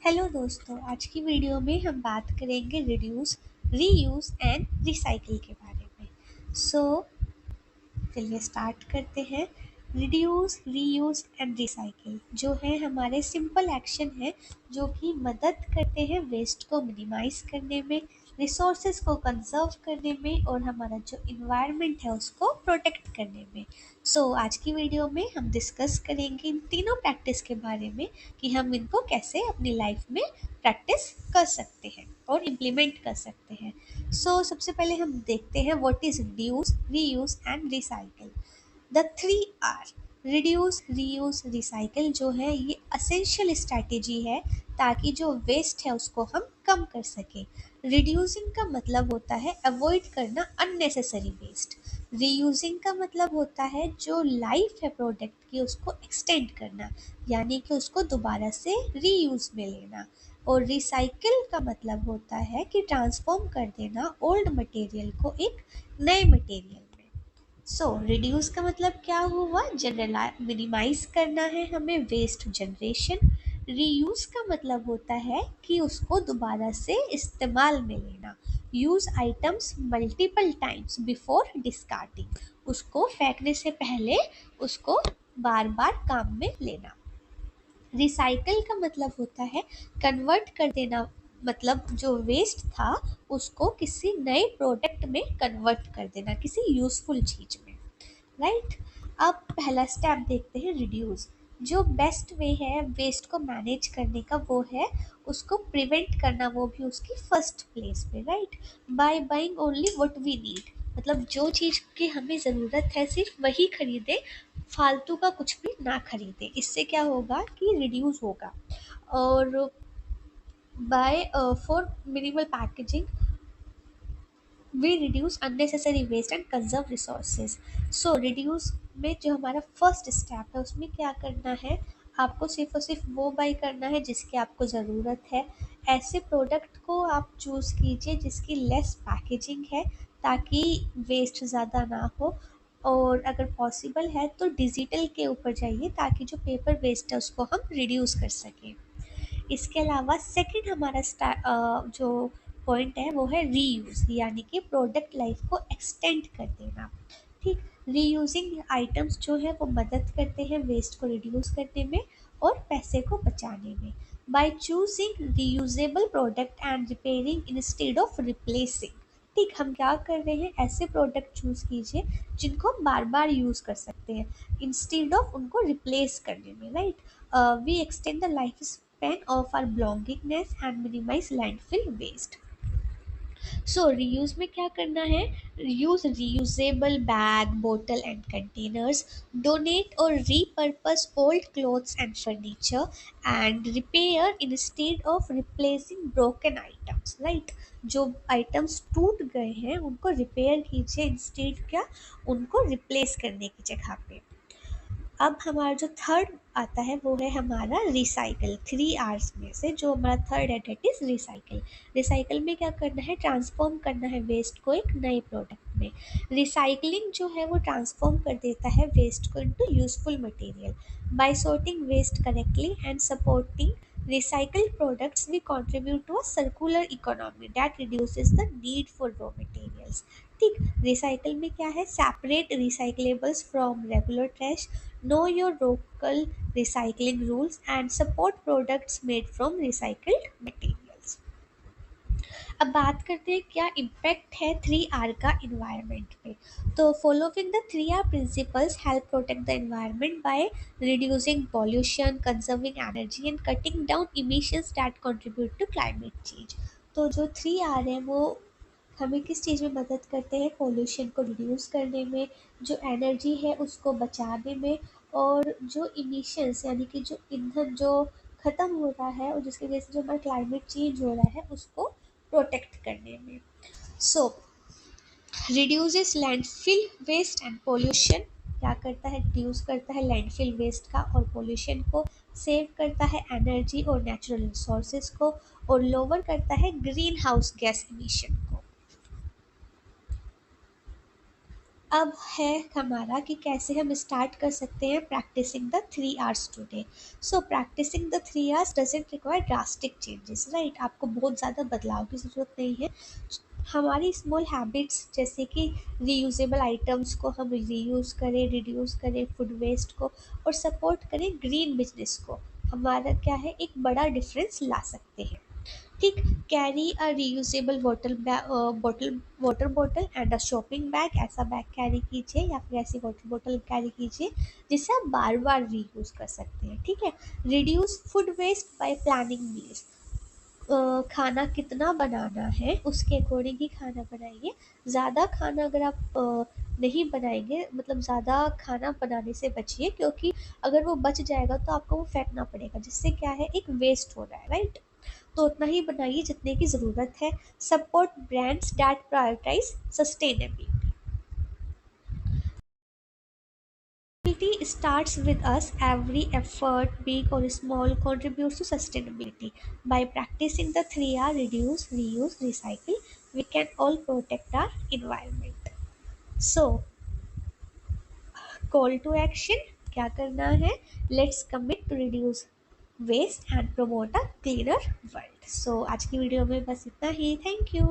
Hello दोस्तों, आज की वीडियो में हम बात करेंगे रिड्यूस, रीयूज एंड रिसाइकिल के बारे में। सो चलिए स्टार्ट करते हैं। रिड्यूस, रीयूज एंड रिसाइकिल जो है हमारे सिंपल एक्शन है जो कि मदद करते हैं वेस्ट को मिनिमाइज करने में, रिसोर्सेज को कंजर्व करने में और हमारा जो इन्वायरमेंट है उसको प्रोटेक्ट करने में। आज की वीडियो में हम डिस्कस करेंगे इन तीनों प्रैक्टिस के बारे में कि हम इनको कैसे अपनी लाइफ में प्रैक्टिस कर सकते हैं और इम्प्लीमेंट कर सकते हैं। सबसे पहले हम देखते हैं what is reduce, reuse and recycle. The 3R reduce, reuse, recycle जो है ये असेंशियल स्ट्रैटेजी है ताकि जो वेस्ट है उसको हम कम कर सकें। रिड्यूसिंग का मतलब होता है अवॉइड करना अननेसेसरी वेस्ट। रीयूजिंग का मतलब होता है जो लाइफ है प्रोडक्ट की उसको एक्सटेंड करना, यानी कि उसको दोबारा से रीयूज में लेना। और रिसाइकिल का मतलब होता है कि ट्रांसफॉर्म कर देना ओल्ड मटेरियल को एक नए मटेरियल में। रिड्यूस का मतलब क्या हुआ, जनरला मिनिमाइज करना है हमें वेस्ट जनरेशन। रीयूज का मतलब होता है कि उसको दोबारा से इस्तेमाल में लेना। Use items multiple times before discarding, उसको फेंकने से पहले उसको बार बार काम में लेना। रिसाइकल का मतलब होता है कन्वर्ट कर देना, मतलब जो वेस्ट था उसको किसी नए प्रोडक्ट में कन्वर्ट कर देना, किसी यूजफुल चीज में। राइट। अब पहला स्टेप देखते हैं रिड्यूस। जो बेस्ट वे है वेस्ट को मैनेज करने का वो है उसको प्रिवेंट करना, वो भी उसकी फर्स्ट प्लेस पे। Right. By buying only what we need, मतलब जो चीज़ की हमें ज़रूरत है सिर्फ वही खरीदे, फालतू का कुछ भी ना खरीदे। इससे क्या होगा कि रिड्यूस होगा। और by for minimal packaging we reduce unnecessary waste and conserve resources. Reduce में जो हमारा फर्स्ट स्टेप है उसमें क्या करना है, आपको सिर्फ और सिर्फ वो बाई करना है जिसकी आपको ज़रूरत है। ऐसे प्रोडक्ट को आप चूज़ कीजिए जिसकी लेस पैकेजिंग है ताकि वेस्ट ज़्यादा ना हो। और अगर पॉसिबल है तो डिजिटल के ऊपर जाइए ताकि जो पेपर वेस्ट है उसको हम रिड्यूस कर सकें। इसके अलावा सेकंड हमारा जो पॉइंट है वो है रीयूज़, यानी कि प्रोडक्ट लाइफ को एक्सटेंड कर देना। ठीक। रीयूजिंग आइटम्स जो है वो मदद करते हैं वेस्ट को रिड्यूस करने में और पैसे को बचाने में। By choosing reusable product and repairing instead of replacing. ठीक, हम क्या कर रहे हैं, ऐसे प्रोडक्ट चूज कीजिए जिनको हम बार बार यूज कर सकते हैं इंस्टेड ऑफ उनको रिप्लेस करने में। Right. We extend the life span of our belongingness and minimise landfill waste. Reuse में क्या करना है, यूज रीयूजेबल बैग, बोतल एंड कंटेनर्स, डोनेट और repurpose old clothes and furniture and repair instead of replacing broken items. Right. जो items टूट गए हैं उनको रिपेयर कीजिए इंस्टेड क्या, उनको रिप्लेस करने की जगह पे। अब हमारा जो थर्ड आता है वो है हमारा रिसाइकिल। 3 आर्स में से जो हमारा थर्ड है डेट इज रिसाइकिल। रिसाइकिल में क्या करना है, ट्रांसफॉर्म करना है वेस्ट को एक नए प्रोडक्ट में। रिसाइकलिंग जो है वो ट्रांसफॉर्म कर देता है वेस्ट को into useful material. By sorting waste correctly and supporting recycled products, we contribute to a circular economy that reduces the need for raw materials। ठीक। रिसाइकल में क्या है, separate recyclables from regular trash, know your local recycling rules and support products made from recycled materials. अब बात करते हैं क्या impact है 3R का इन्वायरमेंट पे। Following the 3R principles help protect the environment by reducing pollution, conserving energy and cutting down emissions that contribute to climate change. तो जो 3R है वो हमें किस चीज़ में मदद करते हैं, पोल्यूशन को रिड्यूस करने में, जो एनर्जी है उसको बचाने में, और जो इमिशंस यानी कि जो ईंधन जो ख़त्म हो रहा है और जिसकी वजह से जो हमारा क्लाइमेट चेंज हो रहा है उसको प्रोटेक्ट करने में। So reduces landfill waste and pollution, क्या करता है, रिड्यूस करता है लैंडफिल वेस्ट का और पोल्यूशन को, सेव करता है एनर्जी और नेचुरल रिसोर्सेज को, और लोअर करता है ग्रीन हाउस गैस इमिशन को। अब है हमारा कि कैसे हम स्टार्ट कर सकते हैं practising the 3 R's today. So practising the 3 R's doesn't require drastic changes, right. आपको बहुत ज़्यादा बदलाव की ज़रूरत नहीं है। हमारी स्मॉल हैबिट्स जैसे कि रीयूजेबल आइटम्स को हम रीयूज़ करें, रिड्यूस करें फूड वेस्ट को, और सपोर्ट करें ग्रीन बिजनेस को, हमारा क्या है एक बड़ा डिफरेंस ला सकते हैं। ठीक। Carry a reusable bottle water bottle and a shopping bag, ऐसा बैग कैरी कीजिए या फिर ऐसी वाटर बॉटल कैरी कीजिए जिसे आप बार बार रीयूज कर सकते हैं। ठीक है। Reduce food waste by planning meals, खाना कितना बनाना है उसके अकॉर्डिंग ही खाना बनाइए। ज़्यादा खाना अगर आप नहीं बनाएंगे, मतलब ज़्यादा खाना बनाने से बचिए, क्योंकि अगर वो बच जाएगा तो आपको वो फेंकना पड़ेगा, जिससे क्या है एक वेस्ट हो रहा है, राइट। तो उतना ही बनाइए जितने की ज़रूरत है। Support brands that prioritise sustainability starts with us. Every effort, big or small, contributes to sustainability. By practicing the 3R, reduce, reuse, recycle, we can all protect our environment. So, call to action क्या करना है? Let's commit to reduce waste and promote a cleaner world. So आज की video में बस इतना ही। Thank you.